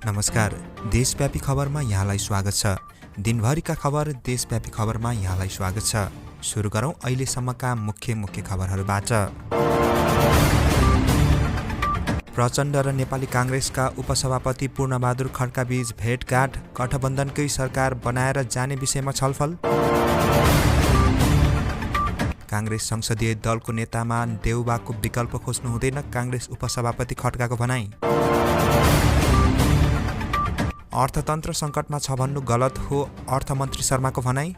नमस्कार। देशव्यापी खबरमा यहाँलाई स्वागत छ। दिनभरिका खबर देशव्यापी खबरमा यहाँलाई स्वागत छ। सुरु गरौं अहिलेसम्मका मुख्य खबरहरूबाट। प्रचण्ड र नेपाली कांग्रेसका उपसभापति पूर्णबहादुर खड्का बीच भेटघाट, गठबन्धनकै सरकार बनाएर जाने विषयमा छलफल। कांग्रेस संसदीय दलको नेतामा देउबाको विकल्प खोज्नु हुँदैन, कांग्रेस उपसभापति खड्काको भनाई। अर्थतन्त्र संकटमा छ भन्नु गलत हो, अर्थमन्त्री शर्माको भनाई।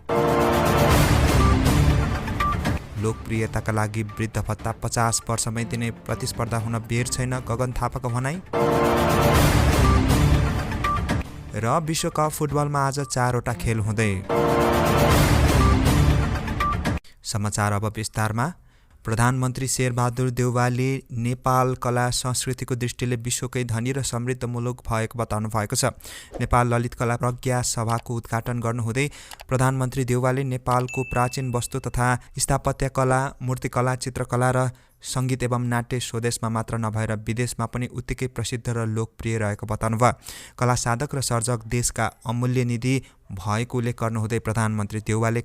लोकप्रियताका लागि वृद्ध भत्ता 50 वर्षमै दिने प्रतिस्पर्धा हुन बेर छैन, गगन थापाको भनाई। र विश्वकप फुटबलमा आज 4वटा खेल हुँदै। समाचार अब विस्तारमा। प्रधानमन्त्री शेरबहादुर देउवाले नेपाल कला संस्कृतिको दृष्टिले विश्वकै धनी र समृद्ध मुलुक भएको बताउनु भएको छ। नेपाल ललित कला प्रज्ञा सभाको उद्घाटन गर्नुहुँदै प्रधानमन्त्री देउवाले नेपालको प्राचीन वस्तु तथा स्थापत्य कला, मूर्तिकला, चित्रकला र सङ्गीत एवं नाट्य स्वदेशमा मात्र नभएर विदेशमा पनि उत्तिकै प्रसिद्ध र लोकप्रिय रहेको बताउनुभयो। कला साधक र सर्जक देशका अमूल्य निधि भएको उल्लेख गर्नुहुँदै प्रधानमन्त्री देउवाले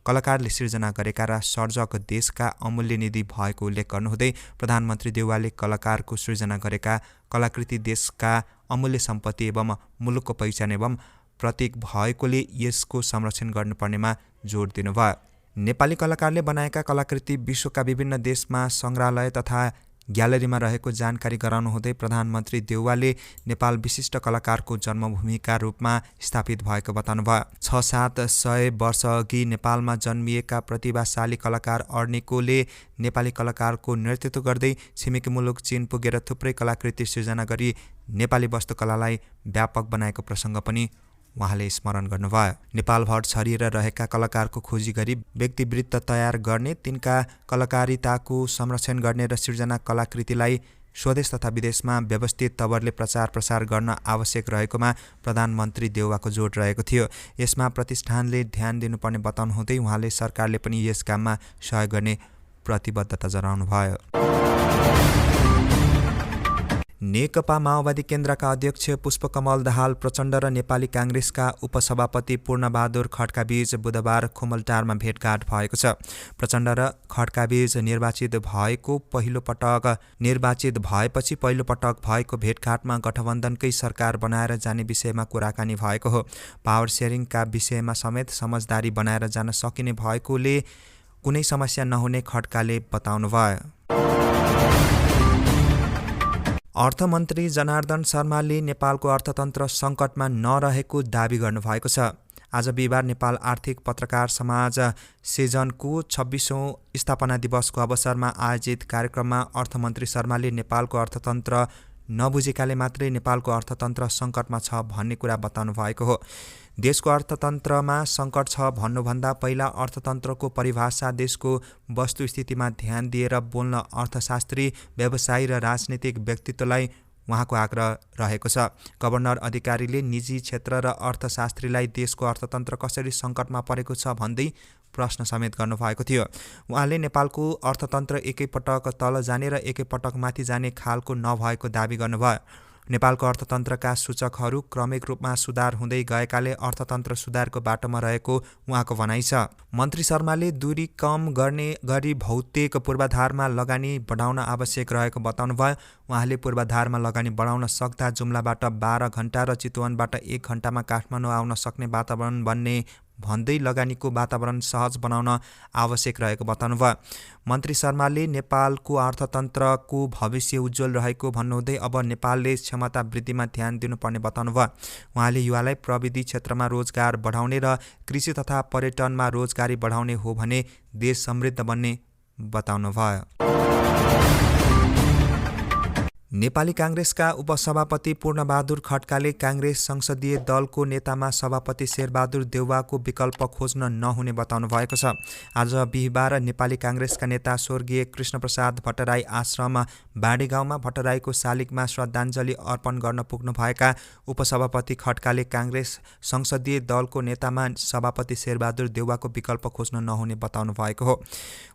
कलाकारले सिर्जना गरेका र सर्जक देशका अमूल्य निधि भएको उल्लेख गर्नुहुँदै प्रधानमन्त्री देउवाले कलाकारको सृजना गरेका कलाकृति देशका अमूल्य सम्पत्ति एवं मुलुकको पहिचान एवं प्रतीक भएकोले यसको संरक्षण गर्नुपर्नेमा जोड दिनुभयो। नेपाली कलाकारले बनाएका कलाकृति विश्वका विभिन्न देशमा सङ्ग्रहालय तथा ग्यालरीमा रहेको जानकारी गराउनु हुँदै प्रधानमन्त्री देउवाले नेपाल विशिष्ट कलाकारको जन्मभूमिका रूपमा स्थापित भएको बताउनुभयो। 600-700 वर्ष अघि नेपालमा जन्मिएका प्रतिभाशाली कलाकार अर्निकोले नेपाली कलाकारको नेतृत्व गर्दै छिमेकी मुलुक चीन पुगेर थुप्रै कलाकृति सृजना गरी नेपाली वस्तुकलालाई व्यापक बनाएको प्रसङ्ग पनि उहाँले स्मरण गर्नुभयो। नेपालभर छरिएर रहेका कलाकारको खोजी गरी व्यक्तिवृत्त तयार गर्ने, तिनका कलाकारिताको संरक्षण गर्ने र सृजना कलाकृतिलाई स्वदेश तथा विदेशमा व्यवस्थित तवरले प्रचार प्रसार गर्न आवश्यक रहेकोमा प्रधानमन्त्री देउवाको जोड रहेको थियो। यसमा प्रतिष्ठानले ध्यान दिनुपर्ने बताउनु हुँदै उहाँले सरकारले पनि यस काममा सहयोग गर्ने प्रतिबद्धता जनाउनुभयो। नेकपा माओवादी केन्द्रका अध्यक्ष पुष्पकमल दाहाल प्रचण्ड र नेपाली कांग्रेसका उपसभापति पूर्णबहादुर खड्का बीच बुधबार खुमलटारमा भेटघाट भएको छ। प्रचण्ड र खड्का बीच निर्वाचित भएपछि पहिलो पटक भएको भेटघाटमा गठबन्धनकै सरकार बनाएर जाने विषयमा कुराकानी भएको हो। पावर सेयरिङका विषयमा समेत समझदारी बनाएर जान सकिने भएकोले कुनै समस्या नहुने खड्काले बताउनुभयो। अर्थमन्त्री जनार्दन शर्माले नेपालको अर्थतन्त्र सङ्कटमा नरहेको दाबी गर्नुभएको छ। आज बिहिबार नेपाल आर्थिक पत्रकार समाज सेजनको 26औं स्थापना दिवसको अवसरमा आयोजित कार्यक्रममा अर्थमन्त्री शर्माले नेपालको अर्थतन्त्र नबुझेकाले मात्रै नेपालको अर्थतन्त्र सङ्कटमा छ भन्ने कुरा बताउनु भएको हो। देशको अर्थतन्त्रमा सङ्कट छ भन्नुभन्दा पहिला अर्थतन्त्रको परिभाषा, देशको वस्तुस्थितिमा ध्यान दिएर बोल्न अर्थशास्त्री, व्यवसायी र राजनीतिक व्यक्तित्वलाई उहाँको आग्रह रहेको छ। गभर्नर अधिकारीले निजी क्षेत्र र अर्थशास्त्रीलाई देशको अर्थतन्त्र कसरी सङ्कटमा परेको छ भन्दै प्रश्न समेत गर्नुभएको थियो। उहाँले नेपालको अर्थतन्त्र एकैपटक तल जाने र एकैपटक माथि जाने खालको नभएको दाबी गर्नुभयो। नेपालको अर्थतन्त्रका सूचकहरू क्रमिक रूपमा सुधार हुँदै गएकाले अर्थतन्त्र सुधारको बाटोमा रहेको उहाँको भनाइ छ। मन्त्री शर्माले दूरी कम गर्ने गरी भौतिक पूर्वाधारमा लगानी बढाउन आवश्यक रहेको बताउनुभयो। उहाँले पूर्वाधारमा लगानी बढाउन सक्दा जुम्लाबाट 12 घण्टा र चितवनबाट 1 घण्टामा काठमाडौँ आउन सक्ने वातावरण बन्ने भन्दै लगानीको वातावरण सहज बनाउन आवश्यक रहेको बताउनुभयो। मन्त्री शर्माले नेपालको अर्थतन्त्रको भविष्य उज्जवल रहेको भन्नुहुँदै अब नेपालले क्षमता वृद्धिमा ध्यान दिनुपर्ने बताउनुभयो। उहाँले युवालाई प्रविधि क्षेत्रमा रोजगार बढाउने र कृषि तथा पर्यटनमा रोजगारी बढाउने हो भने देश समृद्ध बन्ने बताउनुभयो। नेपाली कांग्रेसका उपसभापति पूर्णबहादुर खड्काले कांग्रेस संसदीय दलको नेतामा सभापति शेरबहादुर देउवाको विकल्प खोज्न नहुने बताउनु भएको छ। आज बिहिबार नेपाली कांग्रेसका नेता स्वर्गीय कृष्णप्रसाद भट्टराई आश्रम बाडेगाउँमा भट्टराईको शालिगमा श्रद्धाञ्जली अर्पण गर्न पुग्नुभएका उपसभापति खड्काले कांग्रेस संसदीय दलको नेतामा सभापति शेरबहादुर देउवाको विकल्प खोज्न नहुने बताउनु भएको हो।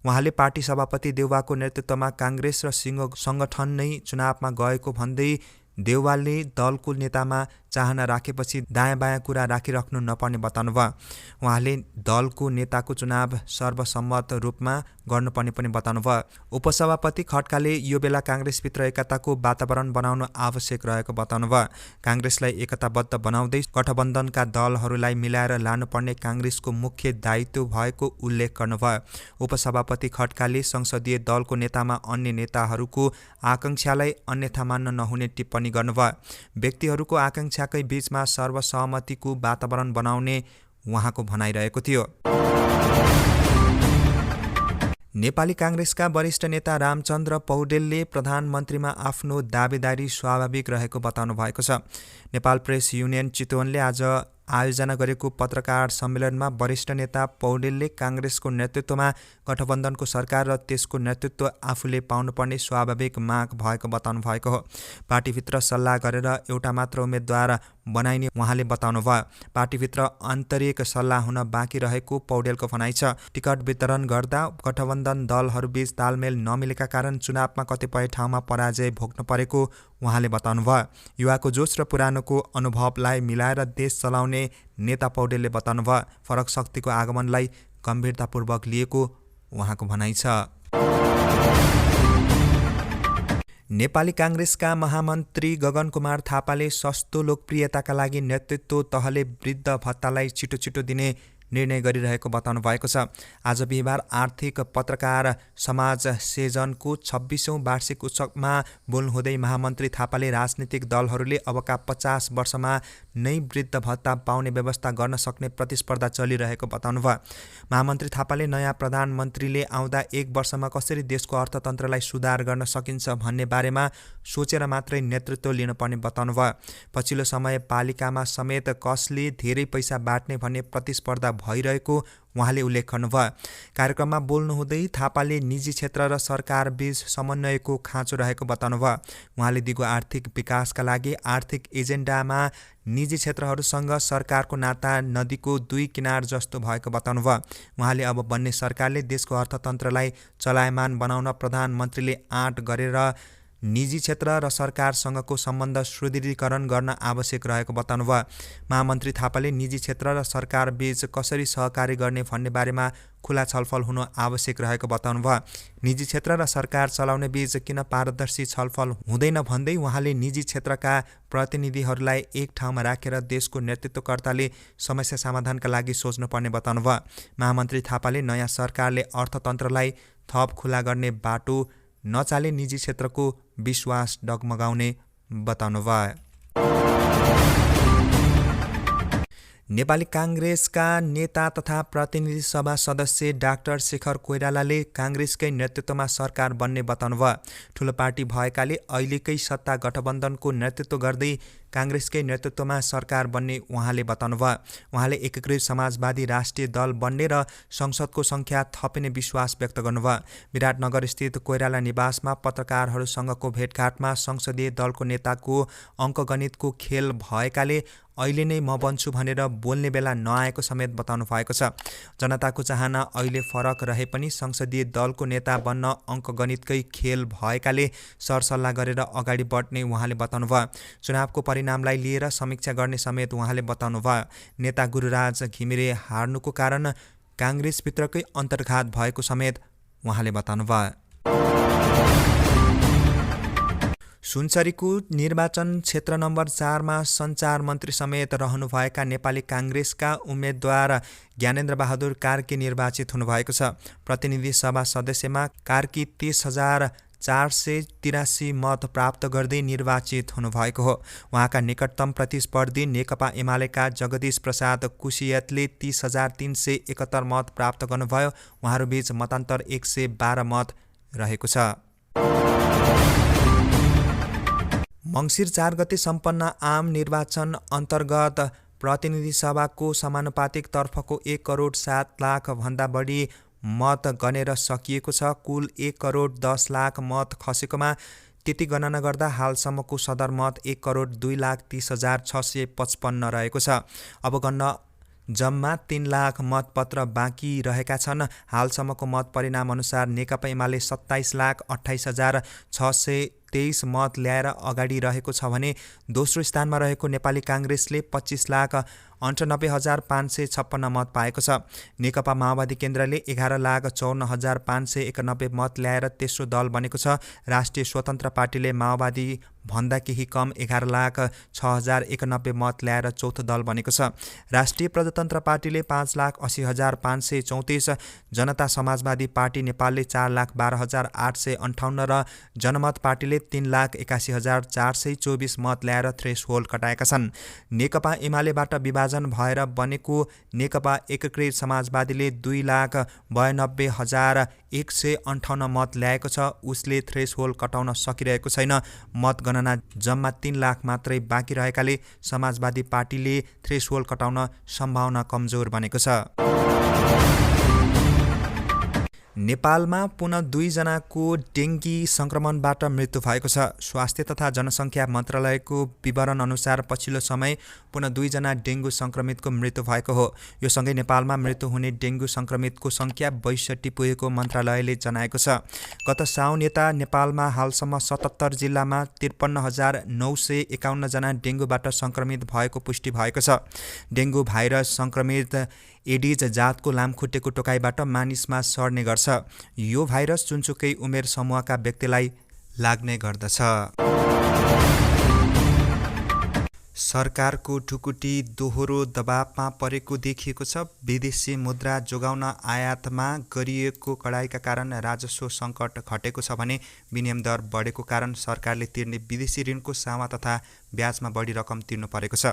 उहाँले पार्टी सभापति देउवाको नेतृत्वमा कांग्रेस र सिंह संगठन नै चुनावमा गएको भन्दै देउवालले दलको नेतामा चाहना राखेपछि दायाँ बायाँ कुरा राखिराख्नु नपर्ने बताउनुभयो। उहाँले दलको नेताको चुनाव सर्वसम्मत रूपमा गर्नुपर्ने पनि बताउनुभयो। उपसभापति खड्काले यो बेला काङ्ग्रेसभित्र एकताको वातावरण बनाउन आवश्यक रहेको बताउनुभयो। काङ्ग्रेसलाई एकताबद्ध बनाउँदै गठबन्धनका दलहरूलाई मिलाएर लानुपर्ने काङ्ग्रेसको मुख्य दायित्व भएको उल्लेख गर्नुभयो। उपसभापति खड्काले संसदीय दलको नेतामा अन्य नेताहरूको आकाङ्क्षालाई अन्यथा मान्न नहुने टिप्पणी गर्नुभयो। व्यक्तिहरूको आकाङ्क्षाकै बीचमा सर्वसहमतिको वातावरण बनाउने उहाँको भनाइरहेको थियो। नेपाली काङ्ग्रेसका वरिष्ठ नेता रामचन्द्र पौडेलले प्रधानमन्त्रीमा आफ्नो दावेदारी स्वाभाविक रहेको बताउनु भएको छ। नेपाल प्रेस युनियन चितवनले आज आयोजना गरेको पत्रकार सम्मेलनमा वरिष्ठ नेता पौडेलले काङ्ग्रेसको नेतृत्वमा गठबन्धनको सरकार र त्यसको नेतृत्व आफूले पाउनुपर्ने स्वाभाविक माग भएको बताउनु भएको हो। पार्टीभित्र सल्लाह गरेर एउटा मात्र उम्मेद्वार बनाइने उहाँले बताउनुभयो। पार्टीभित्र आन्तरिक सल्लाह हुन बाँकी रहेको पौडेलको भनाइ छ। टिकट वितरण गर्दा गठबन्धन दलहरूबीच तालमेल नमिलेका कारण चुनावमा कतिपय ठाउँमा पराजय भोग्नु परेको उहाँले बताउनुभयो। युवाको जोस र पुरानोको अनुभवलाई मिलाएर देश चलाउने नेता पौडेलले बताउनुभयो। फरक शक्तिको आगमनलाई गम्भीरतापूर्वक लिएको उहाँको भनाइ छ। नेपाली काङ्ग्रेसका महामन्त्री गगन कुमार थापाले सस्तो लोकप्रियताका लागि नेतृत्व तहले वृद्ध भत्तालाई छिटो दिने निर्णय गरिरहेको बताउनु भएको छ। आज बिहिबार आर्थिक पत्रकार समाज सेजनको 26औं वार्षिक उत्सवमा बोल्नुहुँदै महामन्त्री थापाले राजनीतिक दलहरूले अबका 50 वर्षमा नै वृद्ध भत्ता पाउने व्यवस्था गर्न सक्ने प्रतिस्पर्धा चलिरहेको बताउनुभयो। महामन्त्री थापाले नयाँ प्रधानमन्त्रीले आउँदा 1 वर्षमा कसरी देशको अर्थतन्त्रलाई सुधार गर्न सकिन्छ भन्ने बारेमा सोचेर मात्रै नेतृत्व लिनुपर्ने बताउनुभयो। पछिल्लो समय पालिकामा समेत कसले धेरै पैसा बाँट्ने भन्ने प्रतिस्पर्धा भइरहेको उहाँले उल्लेख गर्नुभयो। कार्यक्रममा बोल्नुहुँदै थापाले निजी क्षेत्र र सरकार बीच समन्वयको खाँचो रहेको बताउनुभयो। उहाँले दिगो आर्थिक विकासका लागि आर्थिक एजेन्डामा निजी क्षेत्रहरूसँग सरकारको नाता नदीको दुई किनार जस्तो भएको बताउनुभयो। उहाँले अब बन्ने सरकारले देशको अर्थतन्त्रलाई चलायमान बनाउन प्रधानमन्त्रीले आँट गरेर निजी क्षेत्र र सरकारसँगको सम्बन्ध सुदृढीकरण गर्न आवश्यक रहेको बताउनुभयो। महामन्त्री थापाले निजी क्षेत्र र सरकार बीच कसरी सहकारी गर्ने भन्ने बारेमा खुला छलफल हुनु आवश्यक रहेको बताउनुभयो। निजी क्षेत्र र सरकार चलाउने बीच किन पारदर्शी छलफल हुँदैन भन्दै उहाँले निजी क्षेत्रका प्रतिनिधिहरूलाई एक ठाउँमा राखेर देशको नेतृत्वकर्ताले समस्या समाधानका लागि सोच्नुपर्ने बताउनुभयो। महामन्त्री थापाले नयाँ सरकारले अर्थतन्त्रलाई थप खुला गर्ने बाटो नचाले निजी क्षेत्रको विश्वास डगमगाउने बताउनुभयो। नेपाली काङ्ग्रेसका नेता तथा प्रतिनिधि सभा सदस्य डाक्टर शेखर कोइरालाले काङ्ग्रेसकै नेतृत्वमा सरकार बन्ने बताउनुभयो। ठुलो पार्टी भएकाले अहिलेकै सत्ता गठबन्धनको नेतृत्व गर्दै काङ्ग्रेसकै नेतृत्वमा सरकार बन्ने उहाँले बताउनुभयो। उहाँले एकीकृत समाजवादी राष्ट्रिय दल बन्ने र संसदको सङ्ख्या थपिने विश्वास व्यक्त गर्नुभयो। विराटनगर स्थित कोइराला निवासमा पत्रकारहरूसँगको भेटघाटमा संसदीय दलको नेताको अङ्कगणितको खेल भएकाले अहिले नै म बन्छु भनेर बोल्ने बेला नआएको समेत बताउनु भएको छ। जनताको चाहना अहिले फरक रहे पनि संसदीय दलको नेता बन्न अङ्कगणितकै खेल भएकाले सरसल्लाह गरेर अगाडि बढ्ने उहाँले बताउनुभयो। चुनावको परिणामलाई लिएर समीक्षा गर्ने समेत उहाँले बताउनुभयो। नेता गुरुराज घिमिरे हार्नुको कारण काङ्ग्रेसभित्रकै अन्तर्घात भएको समेत उहाँले बताउनुभयो। सुनसरीको निर्वाचन क्षेत्र नम्बर 4 मा सञ्चार मन्त्री समेत रहनुभएका नेपाली काङ्ग्रेसका उम्मेद्वार ज्ञानेन्द्र बहादुर कार्की निर्वाचित हुनुभएको छ। प्रतिनिधि सभा सदस्यमा कार्की 30,483 मत प्राप्त गर्दै निर्वाचित हुनुभएको हो। उहाँका निकटतम प्रतिस्पर्धी नेकपा एमालेका जगदीश प्रसाद कुसियतले 30,371 मत प्राप्त गर्नुभयो। उहाँहरूबीच मतान्तर 112 मत रहेको छ। मङ्सिर 4 गते सम्पन्न आम निर्वाचन अन्तर्गत प्रतिनिधि सभाको समानुपातिक तर्फको 1,07,00,000 भन्दा बढी मत गनेर सकिएको छ। कुल 1,10,00,000 मत खसेकोमा त्यति गणना गर्दा हालसम्मको सदरमत 1,02,30,655 रहेको छ। अब गन्न जम्मा 3,00,000 मतपत्र बाँकी रहेका छन्। हालसम्मको मत परिणाम अनुसार नेकपा एमाले 27,28,600 23 मत ल्याएर अगाडि रहेको छ भने दोस्रो स्थानमा रहेको नेपाली काङ्ग्रेसले 25,98,556 मत पाएको छ। नेकपा माओवादी केन्द्रले 11,54,591 मत ल्याएर तेस्रो दल बनेको छ। राष्ट्रिय स्वतन्त्र पार्टीले माओवादी भन्दा केही कम 11,06,091 मत ल्याएर चौथो दल बनेको छ। राष्ट्रिय प्रजातन्त्र पार्टीले 5,80,534, जनता समाजवादी पार्टी नेपालले 4,12,858 र जनमत पार्टीले 3,81,424 मत ल्याएर थ्रेसहोल्ड कटाएका छन्। नेकपा एमालेबाट विभाजन भएर बनेको नेकपा एकीकृत समाजवादीले 2,92,158 मत ल्याएको छ। उसले थ्रेसहोल्ड कटाउन सकिरहेको छैन। मतगणना जम्मा 3 लाख मात्रै बाँकी रहेकाले समाजवादी पार्टीले थ्रेसहोल्ड कटाउन सम्भावना कमजोर बनेको छ। नेपालमा पुनः 2 जनाको डेङ्गी सङ्क्रमणबाट मृत्यु भएको छ। स्वास्थ्य तथा जनसङ्ख्या मन्त्रालयको विवरण अनुसार पछिल्लो समय पुनः 2 जना डेङ्गु सङ्क्रमितको मृत्यु भएको हो। यो सँगै नेपालमा मृत्यु हुने डेङ्गु सङ्क्रमितको सङ्ख्या 62 पुगेको मन्त्रालयले जनाएको छ। गत साउन यता नेपालमा हालसम्म 77 जिल्लामा 53,951 जना डेङ्गुबाट सङ्क्रमित भएको पुष्टि भएको छ। डेङ्गु भाइरस सङ्क्रमित एडिज जातको लामखुट्टेको टोकाइबाट मानिसमा सर्ने गर्छ। यो भाइरस जुनसुकै उमेर समूहका व्यक्तिलाई लाग्ने गर्दछ। सरकारको ढुकुटी दोहोरो दबावमा परेको देखिएको छ। विदेशी मुद्रा जोगाउन आयातमा गरिएको कडाइका कारण राजस्व सङ्कट घटेको छ भने विनिमय दर बढेको कारण सरकारले तिर्ने विदेशी ऋणको सामा तथा ब्याजमा बढी रकम तिर्नु परेको छ।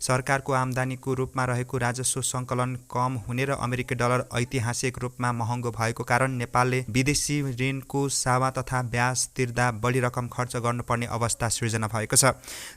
सरकारको आम्दानीको रूपमा रहेको राजस्व सङ्कलन कम हुने र अमेरिकी डलर ऐतिहासिक रूपमा महँगो भएको कारण नेपालले विदेशी ऋणको सामा तथा ब्याज तिर्दा बढी रकम खर्च गर्नुपर्ने अवस्था सृजना भएको छ।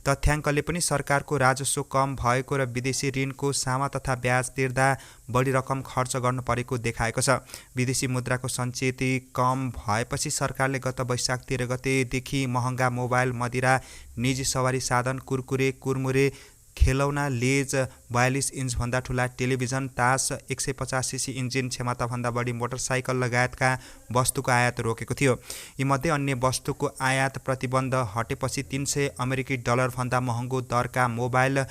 तथ्याङ्कले पनि सरकारको राजस्व कम भएको र विदेशी ऋणको सामा तथा ब्याज तिर्दा बढी रकम खर्च गर्नु परेको देखाएको छ। विदेशी मुद्राको सञ्चित कम भएपछि सरकारले गत वैशाख 13 गतेदेखि महँगा मोबाइल, मदिरा, निजी सवारी साधन, कुरकुरे, कुरमुरे, खेलौना, लेज, 42 इन्चभन्दा ठुला टेलिभिजन, तास, 150 सीसी इन्जिन क्षमताभन्दा बढी मोटरसाइकल लगायतका वस्तुको आयात रोकेको थियो। यीमध्ये अन्य वस्तुको आयात प्रतिबन्ध हटेपछि 300 अमेरिकी डलरभन्दा महँगो दरका मोबाइल,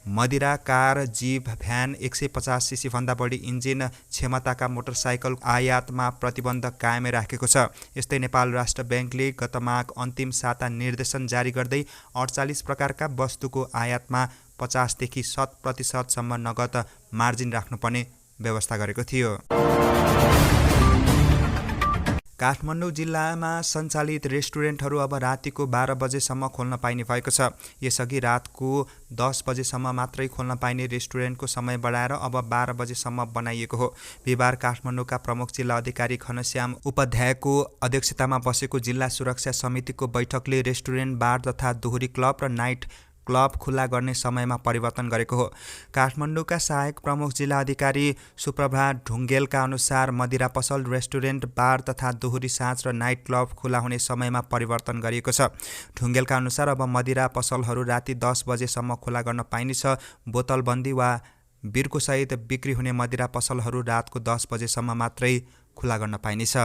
मदिरा, कार, जीप, भ्यान, 150 सीसी भन्दा बढी इन्जिन क्षमताका मोटरसाइकल आयातमा प्रतिबन्ध कायमै राखेको छ। यस्तै नेपाल राष्ट्र ब्याङ्कले गत माघ अन्तिम साता निर्देशन जारी गर्दै 48 प्रकारका वस्तुको आयातमा 50 देखि 100% सम्म नगद मार्जिन राख्नुपर्ने व्यवस्था गरेको थियो। काठमाडौँ जिल्लामा सञ्चालित रेस्टुरेन्टहरू अब रातिको 12 बजेसम्म खोल्न पाइने भएको छ। यसअघि रातको 10 बजेसम्म मात्रै खोल्न पाइने रेस्टुरेन्टको समय बढाएर अब 12 बजेसम्म बनाइएको हो। बिहिबार काठमाडौँका प्रमुख जिल्ला अधिकारी घनश्याम उपाध्यायको अध्यक्षतामा बसेको जिल्ला सुरक्षा समितिको बैठकले रेस्टुरेन्ट, बार तथा दोहोरी क्लब र नाइट क्लब खुल्ला गर्ने समयमा परिवर्तन गरेको हो। काठमाडौँका सहायक प्रमुख जिल्ला अधिकारी सुप्रभा ढुङ्गेलका अनुसार मदिरा पसल, रेस्टुरेन्ट, बार तथा दोहोरी साँझ र नाइट क्लब खुल्ला हुने समयमा परिवर्तन गरिएको छ। ढुङ्गेलका अनुसार अब मदिरा पसलहरू राति 10 बजेसम्म खुल्ला गर्न पाइनेछ। बोतलबन्दी वा बिर्कोसहित बिक्री हुने मदिरा पसलहरू रातको 10 बजेसम्म मात्रै खुल्ला गर्न पाइनेछ।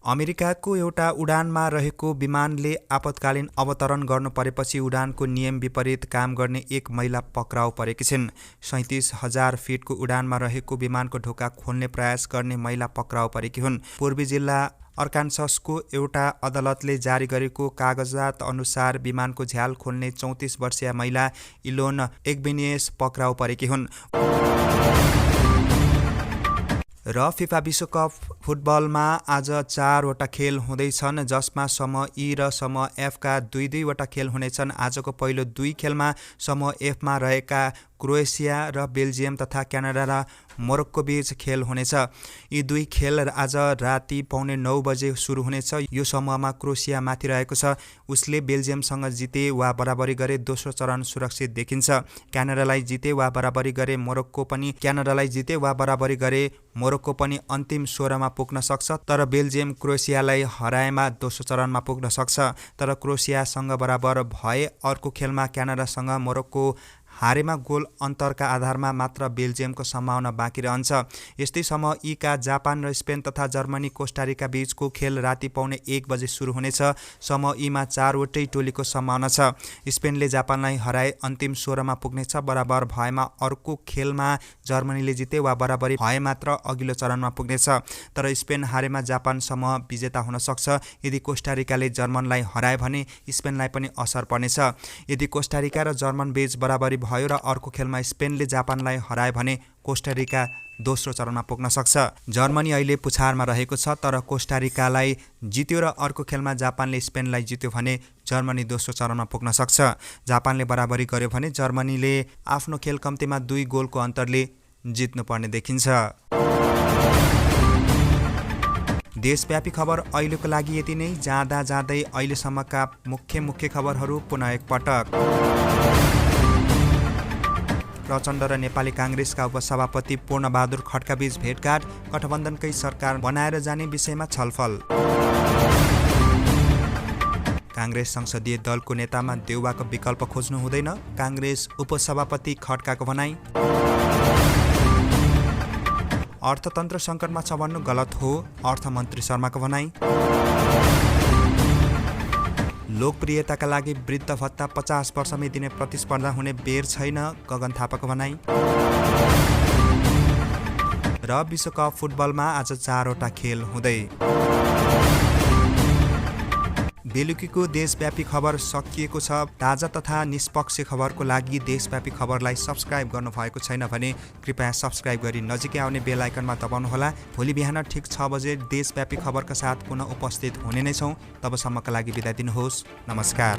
अमेरिकाको एउटा उडानमा रहेको विमानले आपतकालीन अवतरण गर्नु परेपछि उडानको नियम विपरीत काम गर्ने एक महिला पक्राउ परेकी छिन्। 37,000 फिटको उडानमा रहेको विमानको ढोका खोल्ने प्रयास गर्ने महिला पक्राउ परेकी हुन्। पूर्वी जिल्ला अर्कान्ससको एउटा अदालतले जारी गरेको कागजात अनुसार विमानको झ्याल खोल्ने 34 वर्षीय महिला इलोन एक्बिनियस पक्राउ परेकी हुन्। र फिफा विश्वकप फुटबलमा आज 4वटा खेल हुँदैछन्, जसमा समूह ई र समूह एफका 2-2वटा खेल हुनेछन्। आजको पहिलो 2 खेलमा समूह एफमा रहेका क्रोएसिया र बेल्जियम तथा क्यानाडा र मोरक्को बीच खेल हुनेछ। यी 2 खेल आज राति 8:45 बजे सुरु हुनेछ। यो समूहमा क्रोएसिया माथि रहेको छ। उसले बेल्जियमसँग जिते वा बराबरी गरे दोस्रो चरण सुरक्षित देखिन्छ। क्यानाडालाई जिते वा बराबरी गरे मोरक्को पनि अन्तिम 16मा पुग्न सक्छ। तर बेल्जियम क्रोएसियालाई हराएमा दोस्रो चरणमा पुग्न सक्छ। तर क्रोएसियासँग बराबर भए अर्को खेलमा क्यानाडासँग मोरक्को हारेमा गोल अन्तरका आधारमा मात्र बेल्जियमको सम्भावना बाँकी रहन्छ। यस्तै समूह ई का जापान र स्पेन तथा जर्मनी कोस्टारिका बीचको खेल राति 1:15 बजे सुरु हुनेछ। समूह ईमा 4वटै टोलीको सम्भावना छ। स्पेनले जापानलाई हराए अन्तिम 16मा पुग्नेछ। बराबर भएमा अर्को खेलमा जर्मनीले जिते वा बराबरी भए मात्र अघिल्लो चरणमा पुग्नेछ। तर स्पेन हारेमा जापान समूह विजेता हुन सक्छ। यदि कोस्टारिकाले जर्मनलाई हराए भने स्पेनलाई पनि असर पर्नेछ। यदि कोस्टारिका र जर्मन बीच बराबरी भयो र अर्को खेलमा स्पेनले जापानलाई हराए भने कोस्टारिका दोस्रो चरणमा पुग्न सक्छ। जर्मनी अहिले पुछारमा रहेको छ, तर कोस्टारिकालाई जित्यो र अर्को खेलमा जापानले स्पेनलाई जित्यो भने जर्मनी दोस्रो चरणमा पुग्न सक्छ। जापानले बराबरी गर्यो भने जर्मनीले आफ्नो खेल कम्तीमा 2 गोलको अन्तरले जित्नुपर्ने देखिन्छ। देशव्यापी खबर अहिलेको लागि यति नै। जाँदा जाँदै अहिलेसम्मका मुख्य खबरहरू पुनः एकपटक। प्रचण्ड र नेपाली काङ्ग्रेसका उपसभापति पूर्णबहादुर खड्काबीच भेटघाट। गठबन्धनकै सरकार बनाएर जाने विषयमा छलफल। काङ्ग्रेस संसदीय दलको नेतामा देउवाको विकल्प खोज्नु हुँदैन, काङ्ग्रेस उपसभापति खड्काको भनाई। अर्थतन्त्र सङ्कटमा छ भन्नु गलत हो, अर्थमन्त्री शर्माको भनाई। लोकप्रियताका लागि वृद्ध भत्ता 50 वर्षमै दिने प्रतिस्पर्धा हुने बेर छैन, गगन थापाको भनाई। र विश्वकप फुटबलमा आज 4वटा खेल हुँदै। बेलुकीको देशव्यापी खबर सकिएको छ। ताजा तथा निष्पक्ष खबरको लागि देशव्यापी खबरलाई सब्स्क्राइब गर्नुभएको छैन भने कृपया सब्स्क्राइब गरी नजिकै आउने बेल आइकनमा दबाउनुहोला। भोलि बिहान ठिक 6 बजे देशव्यापी खबरका साथ पुनः उपस्थित हुने नै छौँ। तबसम्मका लागि बिदा दिनुहोस्। नमस्कार।